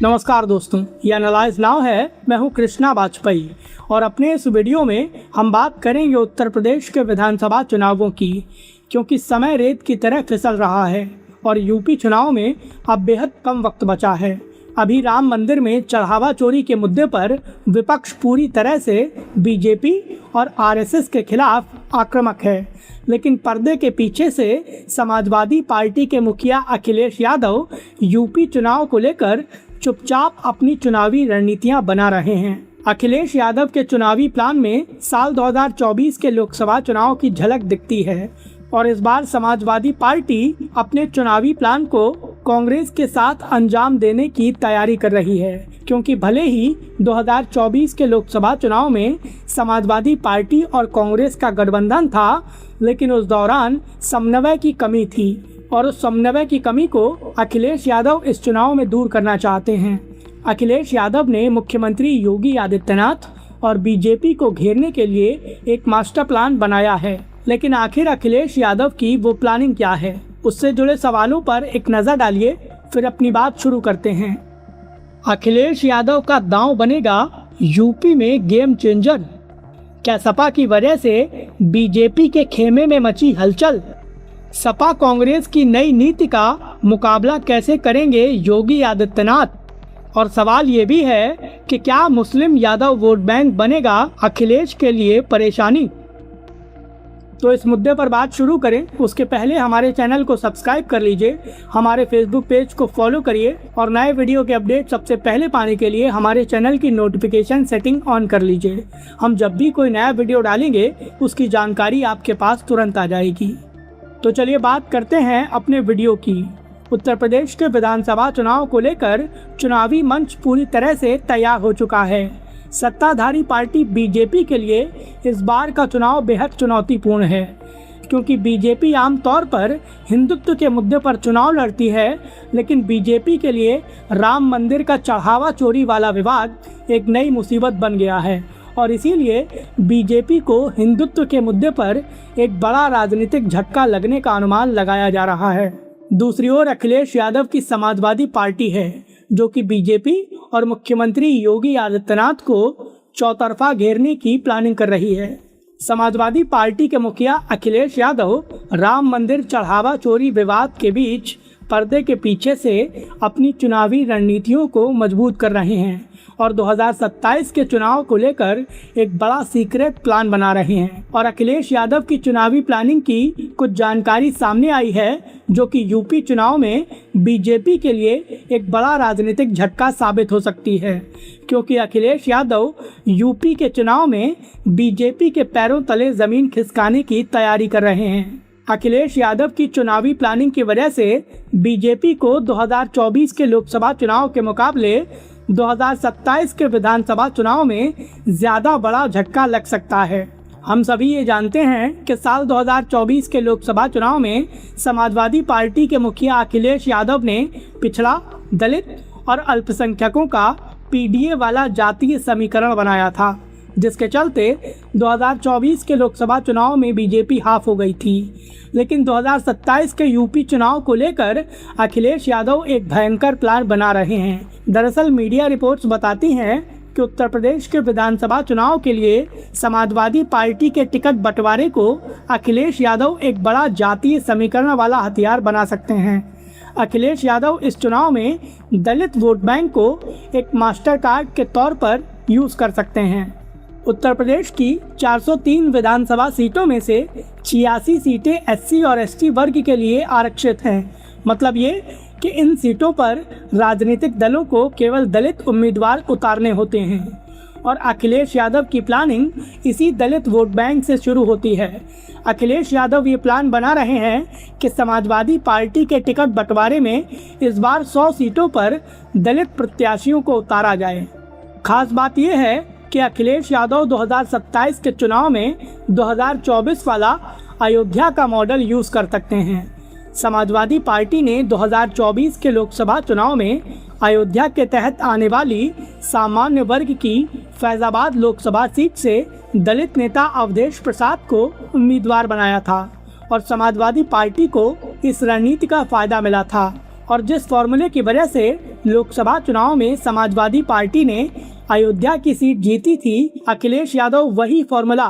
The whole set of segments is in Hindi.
नमस्कार दोस्तों, ये एनालाइज नाउ है। मैं हूं कृष्णा वाजपेयी और अपने इस वीडियो में हम बात करेंगे उत्तर प्रदेश के विधानसभा चुनावों की, क्योंकि समय रेत की तरह फिसल रहा है और यूपी चुनाव में अब बेहद कम वक्त बचा है। अभी राम मंदिर में चढ़ावा चोरी के मुद्दे पर विपक्ष पूरी तरह से बीजेपी और आरएसएस के खिलाफ आक्रामक है, लेकिन पर्दे के पीछे से समाजवादी पार्टी के मुखिया अखिलेश यादव यूपी चुनाव को लेकर चुपचाप अपनी चुनावी रणनीतियां बना रहे हैं। अखिलेश यादव के चुनावी प्लान में साल 2024 के लोकसभा चुनाव की झलक दिखती है और इस बार समाजवादी पार्टी अपने चुनावी प्लान को कांग्रेस के साथ अंजाम देने की तैयारी कर रही है, क्योंकि भले ही 2024 के लोकसभा चुनाव में समाजवादी पार्टी और कांग्रेस का गठबंधन था, लेकिन उस दौरान समन्वय की कमी थी और उस समन्वय की कमी को अखिलेश यादव इस चुनाव में दूर करना चाहते हैं। अखिलेश यादव ने मुख्यमंत्री योगी आदित्यनाथ और बीजेपी को घेरने के लिए एक मास्टर प्लान बनाया है, लेकिन आखिर अखिलेश यादव की वो प्लानिंग क्या है, उससे जुड़े सवालों पर एक नज़र डालिए, फिर अपनी बात शुरू करते हैं। अखिलेश यादव का दांव बनेगा यूपी में गेम चेंजर। क्या सपा की वजह से बीजेपी के खेमे में मची हलचल? सपा कांग्रेस की नई नीति का मुकाबला कैसे करेंगे योगी आदित्यनाथ? और सवाल ये भी है कि क्या मुस्लिम यादव वोट बैंक बनेगा अखिलेश के लिए परेशानी? तो इस मुद्दे पर बात शुरू करें उसके पहले हमारे चैनल को सब्सक्राइब कर लीजिए, हमारे फेसबुक पेज को फॉलो करिए और नए वीडियो के अपडेट सबसे पहले पाने के लिए हमारे चैनल की नोटिफिकेशन सेटिंग ऑन कर लीजिए। हम जब भी कोई नया वीडियो डालेंगे उसकी जानकारी आपके पास तुरंत आ जाएगी। तो चलिए बात करते हैं अपने वीडियो की। उत्तर प्रदेश के विधानसभा चुनाव को लेकर चुनावी मंच पूरी तरह से तैयार हो चुका है। सत्ताधारी पार्टी बीजेपी के लिए इस बार का चुनाव बेहद चुनौतीपूर्ण है, क्योंकि बीजेपी आमतौर पर हिंदुत्व के मुद्दे पर चुनाव लड़ती है, लेकिन बीजेपी के लिए राम मंदिर का चढ़ावा चोरी वाला विवाद एक नई मुसीबत बन गया है और इसीलिए बीजेपी को हिंदुत्व के मुद्दे पर एक बड़ा राजनीतिक झटका लगने का अनुमान लगाया जा रहा है। दूसरी ओर अखिलेश यादव की समाजवादी पार्टी है, जो कि बीजेपी और मुख्यमंत्री योगी आदित्यनाथ को चौतरफा घेरने की प्लानिंग कर रही है। समाजवादी पार्टी के मुखिया अखिलेश यादव राम मंदिर चढ़ावा चोरी विवाद के बीच पर्दे के पीछे से अपनी चुनावी रणनीतियों को मजबूत कर रहे हैं और 2027 के चुनाव को लेकर एक बड़ा सीक्रेट प्लान बना रहे हैं। और अखिलेश यादव की चुनावी प्लानिंग की कुछ जानकारी सामने आई है, जो कि यूपी चुनाव में बीजेपी के लिए एक बड़ा राजनीतिक झटका साबित हो सकती है, क्योंकि अखिलेश यादव यूपी के चुनाव में बीजेपी के पैरों तले जमीन खिसकाने की तैयारी कर रहे हैं। अखिलेश यादव की चुनावी प्लानिंग की वजह से बीजेपी को 2024 के लोकसभा चुनाव के मुकाबले 2027 के विधानसभा चुनाव में ज़्यादा बड़ा झटका लग सकता है। हम सभी ये जानते हैं कि साल 2024 के लोकसभा चुनाव में समाजवादी पार्टी के मुखिया अखिलेश यादव ने पिछड़ा, दलित और अल्पसंख्यकों का पीडीए वाला जातीय समीकरण बनाया था, जिसके चलते 2024 के लोकसभा चुनाव में बीजेपी हाफ हो गई थी। लेकिन 2027 के यूपी चुनाव को लेकर अखिलेश यादव एक भयंकर प्लान बना रहे हैं। दरअसल मीडिया रिपोर्ट्स बताती हैं कि उत्तर प्रदेश के विधानसभा चुनाव के लिए समाजवादी पार्टी के टिकट बंटवारे को अखिलेश यादव एक बड़ा जातीय समीकरण वाला हथियार बना सकते हैं। अखिलेश यादव इस चुनाव में दलित वोट बैंक को एक मास्टर कार्ड के तौर पर यूज़ कर सकते हैं। उत्तर प्रदेश की 403 विधानसभा सीटों में से 86 सीटें एससी और एसटी वर्ग के लिए आरक्षित हैं। मतलब ये कि इन सीटों पर राजनीतिक दलों को केवल दलित उम्मीदवार उतारने होते हैं और अखिलेश यादव की प्लानिंग इसी दलित वोट बैंक से शुरू होती है। अखिलेश यादव ये प्लान बना रहे हैं कि समाजवादी पार्टी के टिकट बंटवारे में इस बार 100 सीटों पर दलित प्रत्याशियों को उतारा जाए। खास बात यह है कि अखिलेश यादव 2027 के चुनाव में 2024 वाला अयोध्या का मॉडल यूज़ कर सकते हैं। समाजवादी पार्टी ने 2024 के लोकसभा चुनाव में अयोध्या के तहत आने वाली सामान्य वर्ग की फैजाबाद लोकसभा सीट से दलित नेता अवधेश प्रसाद को उम्मीदवार बनाया था और समाजवादी पार्टी को इस रणनीति का फायदा मिला था और जिस फॉर्मूले की वजह से लोकसभा चुनाव में समाजवादी पार्टी ने अयोध्या की सीट जीती थी, अखिलेश यादव वही फॉर्मूला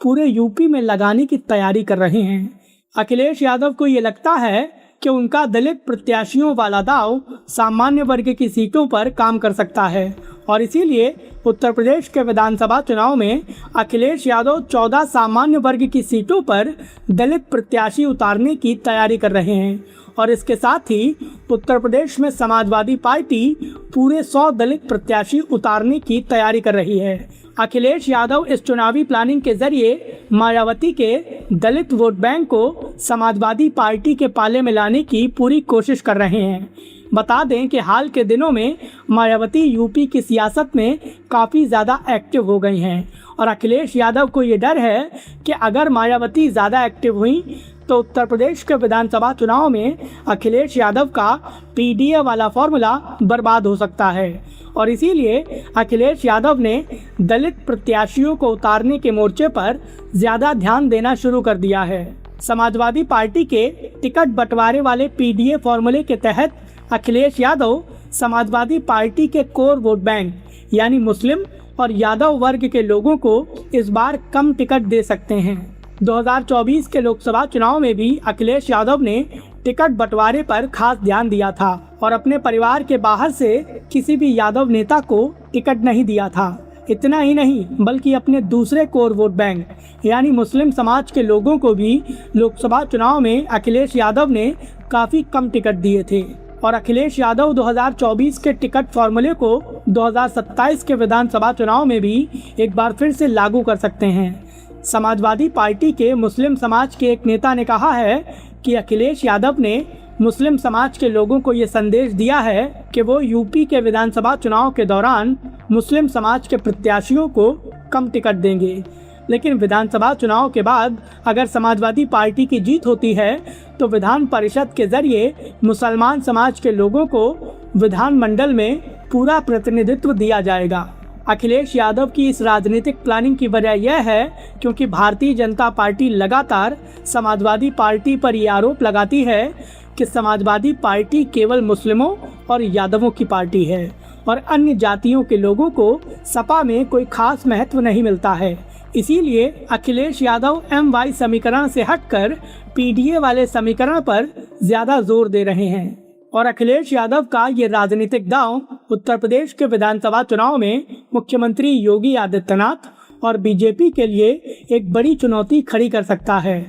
पूरे यूपी में लगाने की तैयारी कर रहे हैं। अखिलेश यादव को ये लगता है कि उनका दलित प्रत्याशियों वाला दाव सामान्य वर्ग की सीटों पर काम कर सकता है और इसीलिए उत्तर प्रदेश के विधानसभा चुनाव में अखिलेश यादव 14 सामान्य वर्ग की सीटों पर दलित प्रत्याशी उतारने की तैयारी कर रहे हैं और इसके साथ ही उत्तर प्रदेश में समाजवादी पार्टी पूरे 100 दलित प्रत्याशी उतारने की तैयारी कर रही है। अखिलेश यादव इस चुनावी प्लानिंग के जरिए मायावती के दलित वोट बैंक को समाजवादी पार्टी के पाले में लाने की पूरी कोशिश कर रहे हैं। बता दें कि हाल के दिनों में मायावती यूपी की सियासत में काफ़ी ज़्यादा एक्टिव हो गई हैं और अखिलेश यादव को ये डर है कि अगर मायावती ज़्यादा एक्टिव हुई तो उत्तर प्रदेश के विधानसभा चुनाव में अखिलेश यादव का पीडीए वाला फॉर्मूला बर्बाद हो सकता है और इसीलिए अखिलेश यादव ने दलित प्रत्याशियों को उतारने के मोर्चे पर ज़्यादा ध्यान देना शुरू कर दिया है। समाजवादी पार्टी के टिकट बंटवारे वाले पीडीए फॉर्मूले के तहत अखिलेश यादव समाजवादी पार्टी के कोर वोट बैंक यानी मुस्लिम और यादव वर्ग के लोगों को इस बार कम टिकट दे सकते हैं। 2024 के लोकसभा चुनाव में भी अखिलेश यादव ने टिकट बंटवारे पर खास ध्यान दिया था और अपने परिवार के बाहर से किसी भी यादव नेता को टिकट नहीं दिया था। इतना ही नहीं बल्कि अपने दूसरे कोर वोट बैंक यानी मुस्लिम समाज के लोगों को भी लोकसभा चुनाव में अखिलेश यादव ने काफ़ी कम टिकट दिए थे और अखिलेश यादव 2024 के टिकट फॉर्मूले को 2027 के विधानसभा चुनाव में भी एक बार फिर से लागू कर सकते हैं। समाजवादी पार्टी के मुस्लिम समाज के एक नेता ने कहा है कि अखिलेश यादव ने मुस्लिम समाज के लोगों को ये संदेश दिया है कि वो यूपी के विधानसभा चुनाव के दौरान मुस्लिम समाज के प्रत्याशियों को कम टिकट देंगे, लेकिन विधानसभा चुनाव के बाद अगर समाजवादी पार्टी की जीत होती है तो विधान परिषद के जरिए मुसलमान समाज के लोगों को विधानमंडल में पूरा प्रतिनिधित्व दिया जाएगा। अखिलेश यादव की इस राजनीतिक प्लानिंग की वजह यह है क्योंकि भारतीय जनता पार्टी लगातार समाजवादी पार्टी पर ये आरोप लगाती है कि समाजवादी पार्टी केवल मुस्लिमों और यादवों की पार्टी है और अन्य जातियों के लोगों को सपा में कोई खास महत्व नहीं मिलता है। इसीलिए अखिलेश यादव MY समीकरण से हटकर पीडीए वाले समीकरण पर ज़्यादा जोर दे रहे हैं और अखिलेश यादव का ये राजनीतिक दांव उत्तर प्रदेश के विधानसभा चुनाव में मुख्यमंत्री योगी आदित्यनाथ और बीजेपी के लिए एक बड़ी चुनौती खड़ी कर सकता है।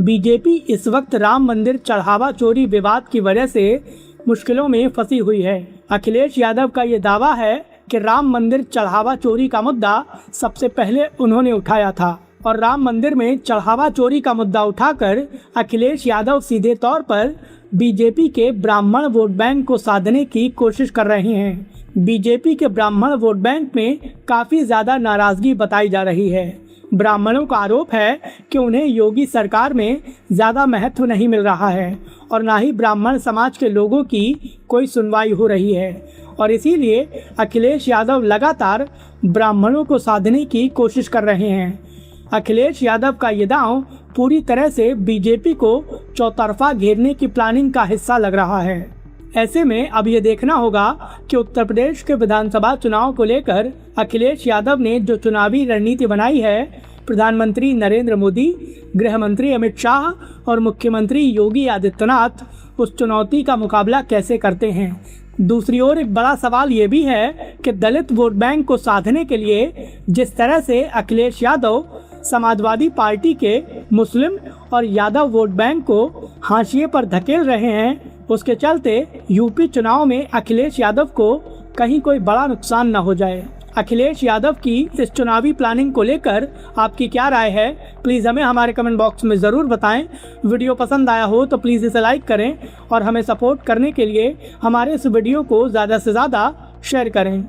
बीजेपी इस वक्त राम मंदिर चढ़ावा चोरी विवाद की वजह से मुश्किलों में फंसी हुई है। अखिलेश यादव का ये दावा है कि राम मंदिर चढ़ावा चोरी का मुद्दा सबसे पहले उन्होंने उठाया था और राम मंदिर में चढ़ावा चोरी का मुद्दा उठाकर अखिलेश यादव सीधे तौर पर बीजेपी के ब्राह्मण वोट बैंक को साधने की कोशिश कर रहे हैं। बीजेपी के ब्राह्मण वोट बैंक में काफ़ी ज़्यादा नाराज़गी बताई जा रही है। ब्राह्मणों का आरोप है कि उन्हें योगी सरकार में ज़्यादा महत्व नहीं मिल रहा है और ना ही ब्राह्मण समाज के लोगों की कोई सुनवाई हो रही है और इसीलिए अखिलेश यादव लगातार ब्राह्मणों को साधने की कोशिश कर रहे हैं। अखिलेश यादव का ये दांव पूरी तरह से बीजेपी को चौतरफा घेरने की प्लानिंग का हिस्सा लग रहा है। ऐसे में अब ये देखना होगा कि उत्तर प्रदेश के विधानसभा चुनाव को लेकर अखिलेश यादव ने जो चुनावी रणनीति बनाई है, प्रधानमंत्री नरेंद्र मोदी, गृह मंत्री अमित शाह और मुख्यमंत्री योगी आदित्यनाथ उस चुनौती का मुकाबला कैसे करते हैं। दूसरी ओर एक बड़ा सवाल ये भी है कि दलित वोट बैंक को साधने के लिए जिस तरह से अखिलेश यादव समाजवादी पार्टी के मुस्लिम और यादव वोट बैंक को हाशिए पर धकेल रहे हैं, उसके चलते यूपी चुनाव में अखिलेश यादव को कहीं कोई बड़ा नुकसान न हो जाए। अखिलेश यादव की इस चुनावी प्लानिंग को लेकर आपकी क्या राय है, प्लीज़ हमें हमारे कमेंट बॉक्स में ज़रूर बताएं। वीडियो पसंद आया हो तो प्लीज़ इसे लाइक करें और हमें सपोर्ट करने के लिए हमारे इस वीडियो को ज़्यादा से ज़्यादा शेयर करें।